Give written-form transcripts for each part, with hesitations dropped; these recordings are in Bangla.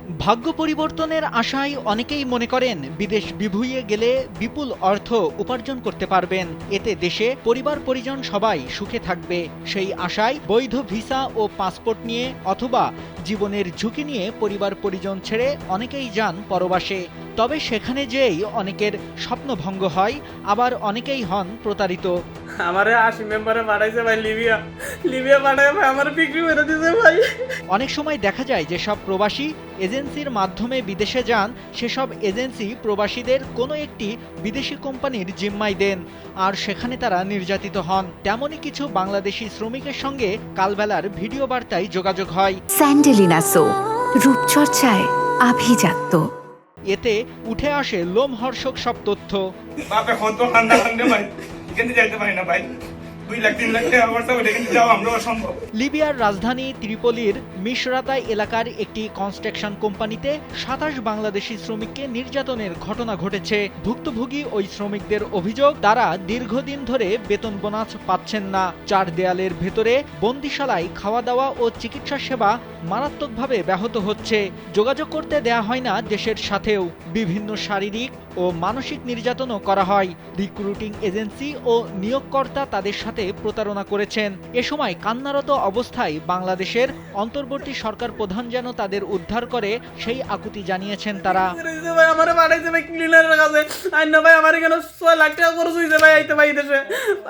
ভাগ্য পরিবর্তনের আশায় অনেকেই মনে করেন বিদেশ বিভুঁইয়ে গেলে বিপুল অর্থ উপার্জন করতে পারবেন, এতে দেশে পরিবার পরিজন সবাই সুখে থাকবে। সেই আশায় বৈধ ভিসা ও পাসপোর্ট নিয়ে অথবা জীবনের ঝুঁকি নিয়ে পরিবার পরিজন ছেড়ে অনেকেই যান পরবাসে। তবে সেখানে যেই অনেকের স্বপ্নভঙ্গ হয়, আবার অনেকেই হন প্রতারিত। আমারে 80 মেম্বারে পাঠাইছে ভাই লিবিয়া পাঠায় ভাই আমার বিক্রি করে দিয়েছে ভাই। অনেক সময় দেখা যায় যে সব প্রবাসী এজেন্সির মাধ্যমে বিদেশে যান, সেসব এজেন্সি প্রবাসীদের কোনো একটি বিদেশি কোম্পানির জিম্মায় দেন, আর সেখানে তারা নির্যাতিত হন। তেমনই কিছু বাংলাদেশি শ্রমিকের সঙ্গে কালবেলার ভিডিও বার্তায় যোগাযোগ হয়। স্যান্ডেলিনা সো, রূপচর্চায় আভিজাত্য। এতে উঠে আসে লোমহর্ষক সব তথ্য। বাপ এখন তো ঠান্ডা ঠান্ডা ভাই, এখানে যাইতে পারি না ভাই। 2 লাখ 3 লাখ টাকা খরচা করে এখানে যাওয়া আমরা অসম্ভব। লিবিয়ার রাজধানী ত্রিপোলির মিশরাতাই এলাকার একটি কনস্ট্রাকশন কোম্পানিতে 27 বাংলাদেশি শ্রমিককে নির্যাতনের ঘটনা ঘটেছে। ভুক্তভোগী ওই শ্রমিকদের অভিযোগ, তারা দীর্ঘদিন ধরে বেতন বোনাস পাচ্ছেন না। 4 দেয়ালের ভেতরে বন্দিশালায় খাওয়া দাওয়া ও চিকিৎসা সেবা মারাত্মকভাবে ব্যাহত হচ্ছে। যোগাযোগ করতে দেয়া হয় না দেশের সাথেও। বিভিন্ন শারীরিক ও মানসিক নির্যাতনও করা হয়। রিক্রুটিং এজেন্সি ও নিয়োগকর্তা তাদের সাথে প্রতারণা করেছেন। এ সময় কান্নারত অবস্থায় বাংলাদেশের অন্তর্বর্তী সরকার প্রধান যেন তাদের উদ্ধার করে, সেই আকুতি জানিয়েছেন তারা। ভাই আমারে পাঠাইছে ভাই ক্লিনারের কাছে। আইনা ভাই আমার এখানে 6 লাখ টাকা খরচ হইছে ভাই আইতে ভাই দেশে।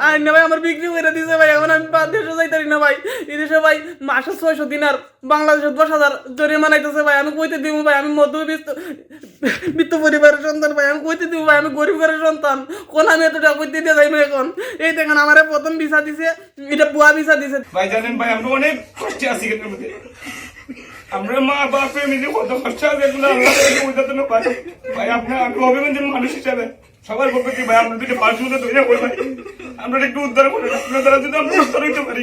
আইনা ভাই আমার বিক্রি করে দিয়েছে ভাই। এখন আমি দেশে যাইতে পারি না ভাই। এই দেশে ভাই মাসে 600 দিনার, বাংলাদেশে 10,000 জরিমানা আইতেছে ভাই। আমি কইতে দিব ভাই, আমি মধ্যবিত্ত পরিবারের সন্তান ভাই। আমি কইতে দিব ভাই, আমি গরিব ঘরের সন্তান। কোন আমি এত টাকা কইতে দিয়ে যাইবো এখন? এই দেখেন আমারে প্রথম ভিসা দিছে, এটা বুয়া ভিসা দিছে। ভাই জানেন ভাই আমরা অনেক কষ্টে আছি এখানের মধ্যে। আমরা মা বাপে মিলে কত কষ্ট আছে এগুলো আল্লাহ থেকে বোঝাতে না পারে। ভাই আপনার আমি অভিমানের মানুষ হিসাবে সবার পক্ষ থেকে ভাই আমরা 2টা পাঁচ মতো তৈরি করে ভাই আমরা একটু উদ্ধার করে আপনার দ্বারা যদি আমরা উদ্ধার হইতে পারি।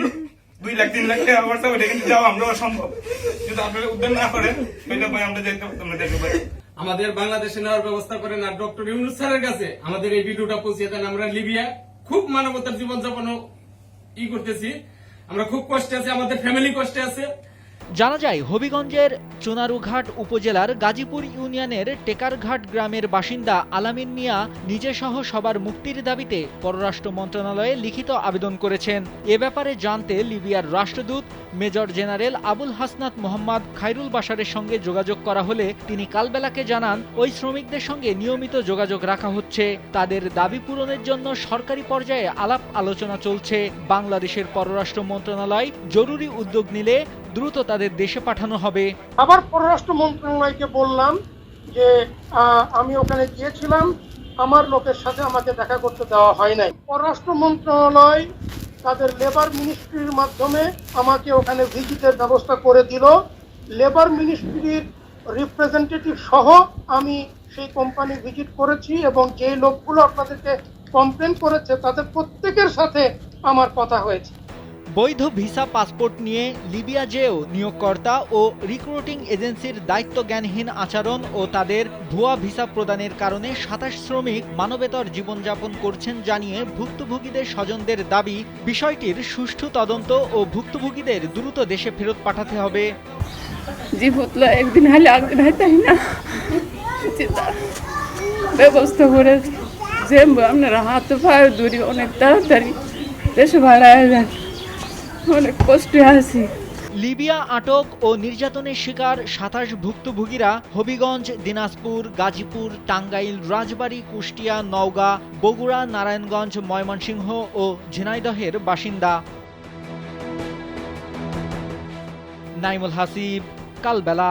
2 লাখ 3 লাখ টাকা খরচা করে এখানে যাওয়া আমরা অসম্ভব। যদি আপনারা উদ্ধার না করেন তাহলে ভাই আমরা যাইতে পারতাম না দেখো ভাই। আমাদের বাংলাদেশে নেওয়ার ব্যবস্থা করেন আর ডক্টর ইউনূস স্যারের কাছে আমাদের এই ভিডিওটা পৌঁছে দেন। আমরা লিবিয়া খুব মানবতার জীবনযাপন করতেছি। আমরা খুব কষ্টে আছি, আমাদের ফ্যামিলি কষ্টে আছে। জানা যায় হবিগঞ্জের চুনারুঘাট উপজেলার গাজীপুর ইউনিয়নের টেকারঘাট গ্রামের বাসিন্দা আলামিন মিয়া নিজেসহ সবার মুক্তির দাবিতে পররাষ্ট্র মন্ত্রণালয়ে লিখিত আবেদন করেছেন। এ ব্যাপারে জানতে লিবিয়ার রাষ্ট্রদূত মেজর জেনারেল আবুল হাসনাত মোহাম্মদ খায়রুল বাশারের সঙ্গে যোগাযোগ করা হলে তিনি কালবেলাকে জানান, ওই শ্রমিকদের সঙ্গে নিয়মিত যোগাযোগ রাখা হচ্ছে। তাদের দাবি পূরণের জন্য সরকারি পর্যায়ে আলাপ আলোচনা চলছে। বাংলাদেশের পররাষ্ট্র মন্ত্রণালয় জরুরি উদ্যোগ নিলে দ্রুত তাদের দেশে পাঠানো হবে। আবার পররাষ্ট্র মন্ত্রণালয়কে বললাম যে আমি ওখানে গিয়েছিলাম, আমার লোকের সাথে আমাকে দেখা করতে দেওয়া হয় নাই। পররাষ্ট্র মন্ত্রণালয় তাদের লেবার মিনিস্ট্রির মাধ্যমে আমাকে ওখানে ভিজিটের ব্যবস্থা করে দিল। লেবার মিনিস্ট্রির রিপ্রেজেন্টেটিভ সহ আমি সেই কোম্পানি ভিজিট করেছি এবং যে লোকগুলো আপনাদেরকে কমপ্লেন করেছে তাদের প্রত্যেকের সাথে আমার কথা হয়েছে। বৈধ ভিসা পাসপোর্ট নিয়ে লিবিয়া যেও নিয়োগকর্তা ও রিক্রুটিং এজেন্সির দায়িত্বজ্ঞানহীন আচরণ ও তাদের ভুয়া ভিসা প্রদানের কারণে 27 শ্রমিক মানবেতর জীবনযাপন করছেন জানিয়ে ভুক্তভোগীদের স্বজনদের দাবি, বিষয়টির সুষ্ঠু তদন্ত ও ভুক্তভোগীদের দ্রুত দেশে ফেরত পাঠাতে হবে। জীবতলা একদিন হলে একদিন হাইতাই না ব্যবস্থা করে যে আপনারা হাত পায়ে দূরি অনেক তাড়াতাড়ি দেশে ভাড়ায় যান, অনেক কষ্টে আছি। লিবিয়া আটক ও নির্যাতনের শিকার 27 ভুক্তভোগীরা হবিগঞ্জ, দিনাজপুর, গাজীপুর, টাঙ্গাইল, রাজবাড়ী, কুষ্টিয়া, নওগাঁ, বগুড়া, নারায়ণগঞ্জ, ময়মনসিংহ ও ঝিনাইদহের বাসিন্দা। নাইমুল হাসিব, কালবেলা।